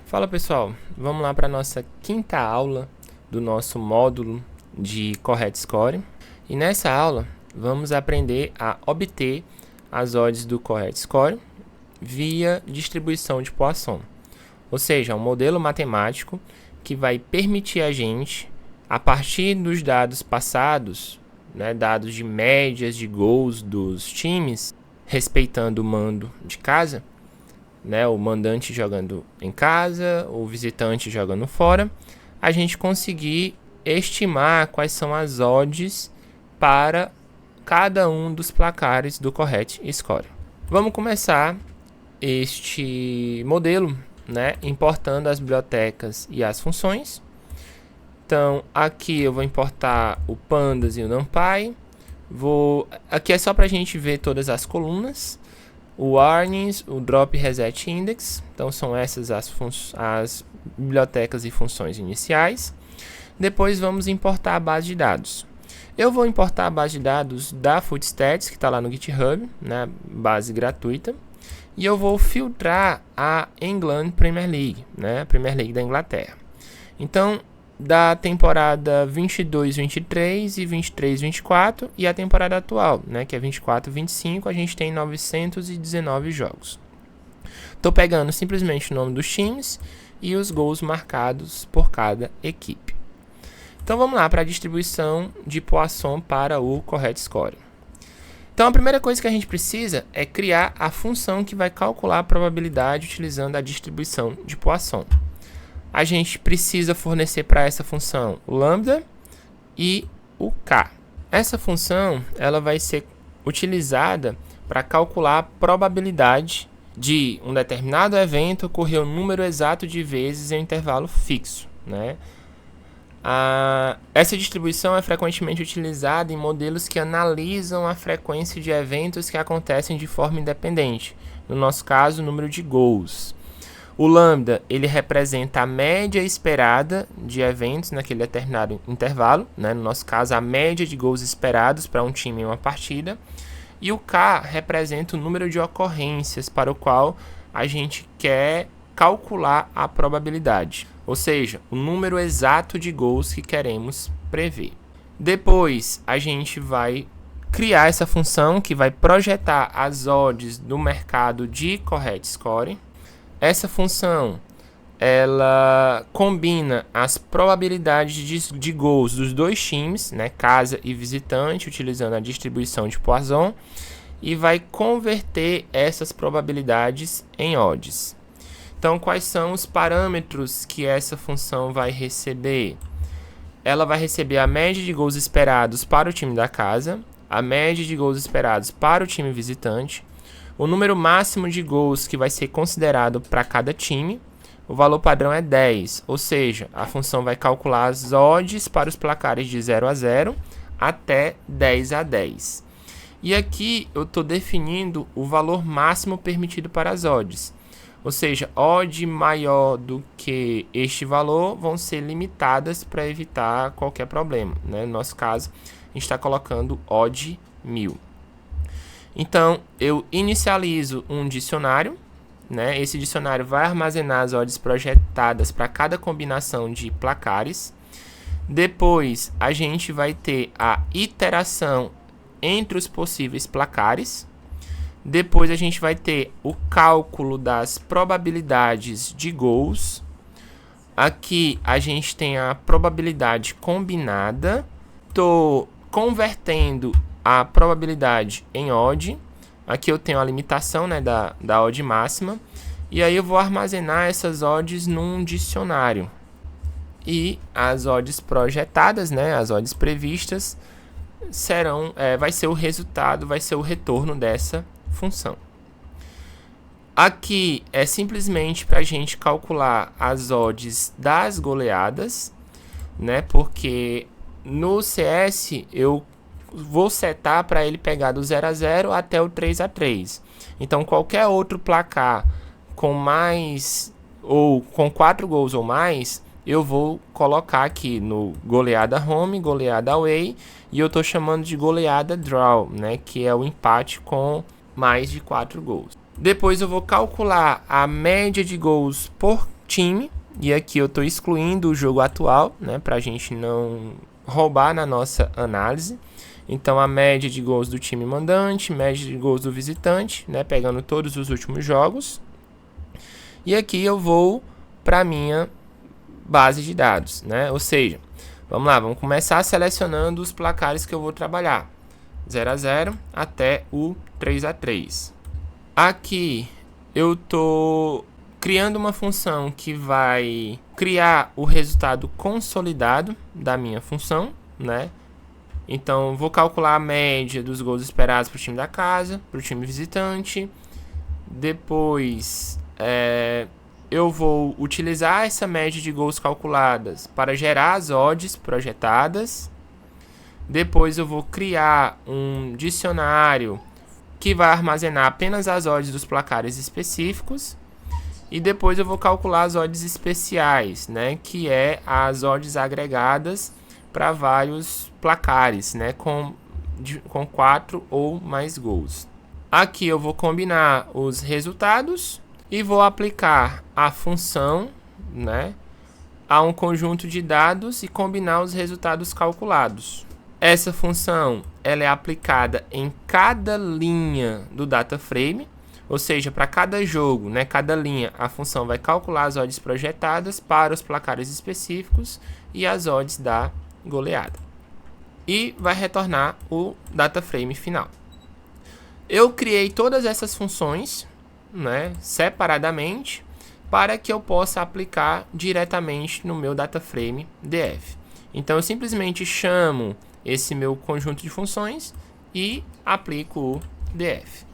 Fala pessoal, vamos lá para a nossa quinta aula do nosso módulo de Correct Score. E nessa aula vamos aprender a obter as odds do Correct Score via distribuição de Poisson. Ou seja, um modelo matemático que vai permitir a gente, a partir dos dados passados, dados de médias de gols dos times, respeitando o mando de casa, o mandante jogando em casa, o visitante jogando fora, a gente conseguir estimar quais são as odds para cada um dos placares do Correct Score. Vamos começar este modelo, importando as bibliotecas e as funções. Então, aqui eu vou importar o Pandas e o NumPy. Aqui é só para a gente ver todas as colunas. O Warnings, o Drop Reset Index, então são essas as bibliotecas e funções iniciais. Depois vamos importar a base de dados. Eu vou importar a base de dados da Footstats, que está lá no GitHub, base gratuita. E eu vou filtrar a England Premier League, a Premier League da Inglaterra. Então, da temporada 22-23 e 23-24 e a temporada atual, que é 24-25, a gente tem 919 jogos. Estou pegando simplesmente o nome dos times e os gols marcados por cada equipe. Então vamos lá para a distribuição de Poisson para o Correct Score. Então a primeira coisa que a gente precisa é criar a função que vai calcular a probabilidade utilizando a distribuição de Poisson. A gente precisa fornecer para essa função o lambda e o k. Essa função ela vai ser utilizada para calcular a probabilidade de um determinado evento ocorrer o número exato de vezes em um intervalo fixo. Essa distribuição é frequentemente utilizada em modelos que analisam a frequência de eventos que acontecem de forma independente. No nosso caso, o número de gols. O lambda, ele representa a média esperada de eventos naquele determinado intervalo, no nosso caso, a média de gols esperados para um time em uma partida. E o K representa o número de ocorrências para o qual a gente quer calcular a probabilidade, ou seja, o número exato de gols que queremos prever. Depois, a gente vai criar essa função que vai projetar as odds do mercado de Correct Score. Essa função, ela combina as probabilidades de gols dos dois times, casa e visitante, utilizando a distribuição de Poisson, e vai converter essas probabilidades em odds. Então, quais são os parâmetros que essa função vai receber? Ela vai receber a média de gols esperados para o time da casa, a média de gols esperados para o time visitante, o número máximo de gols que vai ser considerado para cada time. O valor padrão é 10, ou seja, a função vai calcular as odds para os placares de 0-0 até 10-10. E aqui eu estou definindo o valor máximo permitido para as odds. Ou seja, odd maior do que este valor vão ser limitadas para evitar qualquer problema. No nosso caso, a gente está colocando odd 1000. Então, eu inicializo um dicionário, Esse dicionário vai armazenar as odds projetadas para cada combinação de placares. Depois, a gente vai ter a iteração entre os possíveis placares. Depois, a gente vai ter o cálculo das probabilidades de gols. Aqui, a gente tem a probabilidade combinada. Estou convertendo a probabilidade em odd. Aqui eu tenho a limitação da odd máxima. E aí eu vou armazenar essas odds num dicionário. E as odds projetadas, as odds previstas, vai ser o resultado, vai ser o retorno dessa função. Aqui é simplesmente para a gente calcular as odds das goleadas, porque no CS eu vou setar para ele pegar do 0-0 até o 3-3. Então, qualquer outro placar com mais ou com 4 gols ou mais, eu vou colocar aqui no goleada home, goleada away, e eu estou chamando de goleada draw, que é o empate com mais de 4 gols. Depois eu vou calcular a média de gols por time, e aqui eu estou excluindo o jogo atual, né, para a gente não roubar na nossa análise. Então, a média de gols do time mandante, média de gols do visitante, né, pegando todos os últimos jogos. E aqui eu vou para a minha base de dados, né? Ou seja, vamos lá, vamos começar selecionando os placares que eu vou trabalhar. 0-0 até o 3-3. Aqui eu estou criando uma função que vai criar o resultado consolidado da minha função, né? Então, vou calcular a média dos gols esperados para o time da casa, para o time visitante. Depois, eu vou utilizar essa média de gols calculadas para gerar as odds projetadas. Depois, eu vou criar um dicionário que vai armazenar apenas as odds dos placares específicos. E depois eu vou calcular as odds especiais, né, que é as odds agregadas para vários placares, né, com 4 ou mais gols. Aqui eu vou combinar os resultados e vou aplicar a função, né, a um conjunto de dados e combinar os resultados calculados. Essa função ela é aplicada em cada linha do data frame, ou seja, para cada jogo, né, cada linha, a função vai calcular as odds projetadas para os placares específicos e as odds da goleada. E vai retornar o data frame final. Eu criei todas essas funções, né, separadamente, para que eu possa aplicar diretamente no meu data frame DF. Então, eu simplesmente chamo esse meu conjunto de funções e aplico o DF.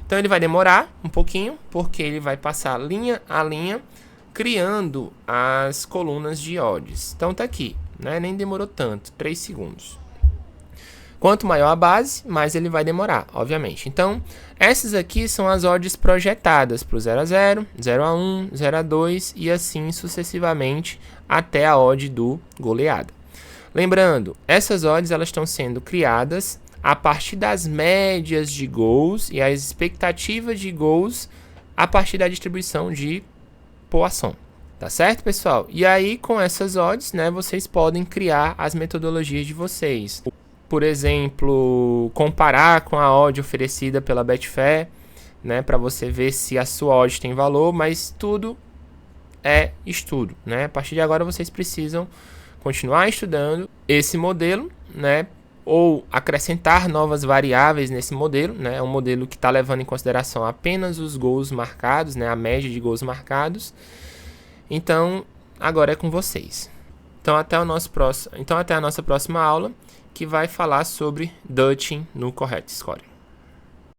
Então, ele vai demorar um pouquinho, porque ele vai passar linha a linha, criando as colunas de odds. Então, tá aqui, né? Nem demorou tanto, 3 segundos. Quanto maior a base, mais ele vai demorar, obviamente. Então, essas aqui são as odds projetadas para o 0-0, 0-1, 0-2 e assim sucessivamente até a odd do goleada. Lembrando, essas odds elas estão sendo criadas a partir das médias de gols e as expectativas de gols a partir da distribuição de Poisson. Tá certo, pessoal? E aí, com essas odds, né, vocês podem criar as metodologias de vocês. Por exemplo, comparar com a odd oferecida pela Betfair, né, para você ver se a sua odd tem valor, mas tudo é estudo, né? A partir de agora vocês precisam continuar estudando esse modelo, né, ou acrescentar novas variáveis nesse modelo, né? É um modelo que está levando em consideração apenas os gols marcados, né, a média de gols marcados. Então, agora é com vocês. Então, até a nossa próxima aula, que vai falar sobre Dutching no Correct Score.